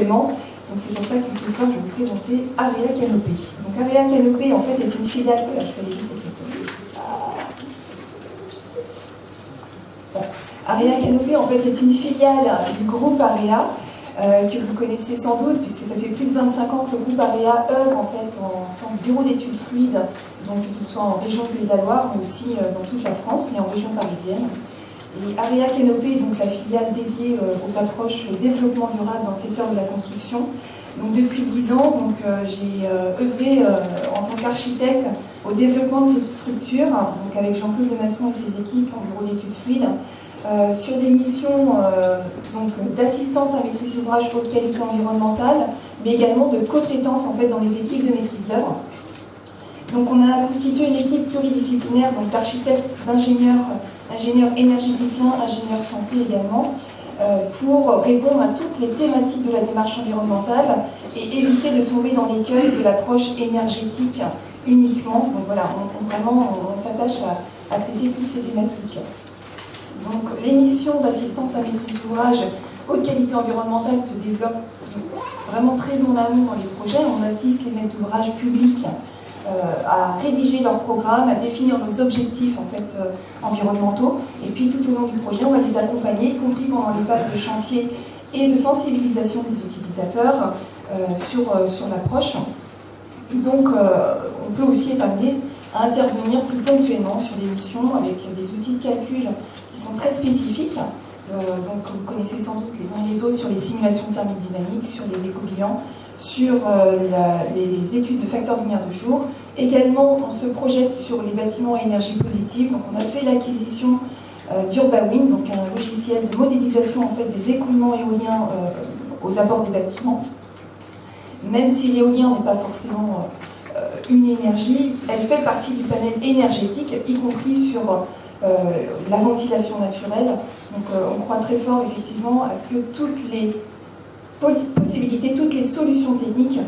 ponctuellement. Donc c'est pour ça que ce soir je vais vous présenter Area Canopé. Donc Area Canopé en fait est une filiale. Voilà, je vais aller juste Area Canopé en fait est une filiale du groupe Area que vous connaissez sans doute puisque ça fait plus de 25 ans que le groupe Area œuvre en fait en tant que bureau d'études fluides, donc que ce soit en région Pays de la Loire mais aussi dans toute la France et en région parisienne. Et Area Canopé est donc la filiale dédiée aux approches développement durable dans le secteur de la construction. Donc depuis 10 ans, j'ai œuvré en tant qu'architecte au développement de cette structure, donc avec Jean-Claude Lemasson et ses équipes en bureau d'études fluides, sur des missions d'assistance à maîtrise d'ouvrage haute qualité environnementale, mais également de co-traitance en fait, dans les équipes de maîtrise d'œuvre. Donc on a constitué une équipe pluridisciplinaire d'architectes, ingénieurs énergéticiens, ingénieurs santé également, pour répondre à toutes les thématiques de la démarche environnementale et éviter de tomber dans l'écueil de l'approche énergétique uniquement. Donc voilà, on s'attache à traiter toutes ces thématiques. Donc les missions d'assistance à maîtrise d'ouvrage haute qualité environnementale se développent vraiment très en amont dans les projets. On assiste les maîtres d'ouvrage publics à rédiger leurs programmes, à définir nos objectifs en fait, environnementaux. Et puis tout au long du projet, on va les accompagner, y compris pendant les phases de chantier et de sensibilisation des utilisateurs sur l'approche. Donc on peut aussi être amené à intervenir plus ponctuellement sur des missions avec des outils de calcul qui sont très spécifiques. Donc vous connaissez sans doute les uns et les autres sur les simulations thermiques dynamiques, sur les éco-bilans, sur les études de facteurs de lumière de jour. Également, on se projette sur les bâtiments à énergie positive. Donc on a fait l'acquisition d'UrbaWind, donc un logiciel de modélisation en fait, des écoulements éoliens aux abords des bâtiments. Même si l'éolien n'est pas forcément une énergie, elle fait partie du panel énergétique, y compris sur la ventilation naturelle. Donc on croit très fort effectivement à ce que toutes les possibilités, toutes les solutions techniques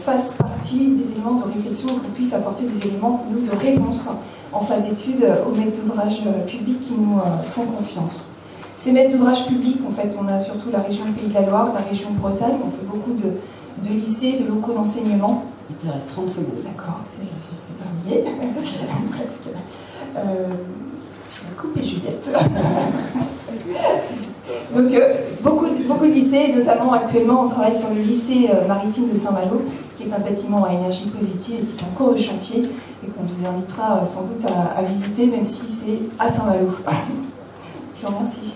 fassent partie des éléments de réflexion, qu'on puisse apporter des éléments de réponse en phase d'étude aux maîtres d'ouvrage publics qui nous font confiance. Ces maîtres d'ouvrage publics, en fait, on a surtout la région Pays de la Loire, la région Bretagne, on fait beaucoup de lycées, de locaux d'enseignement. Il te reste 30 secondes. D'accord, c'est terminé. Presque. Coupez Juliette. Donc, beaucoup de lycées, et notamment actuellement, on travaille sur le lycée maritime de Saint-Malo, qui est un bâtiment à énergie positive et qui est en cours de chantier, et qu'on vous invitera sans doute à visiter, même si c'est à Saint-Malo. Je vous remercie.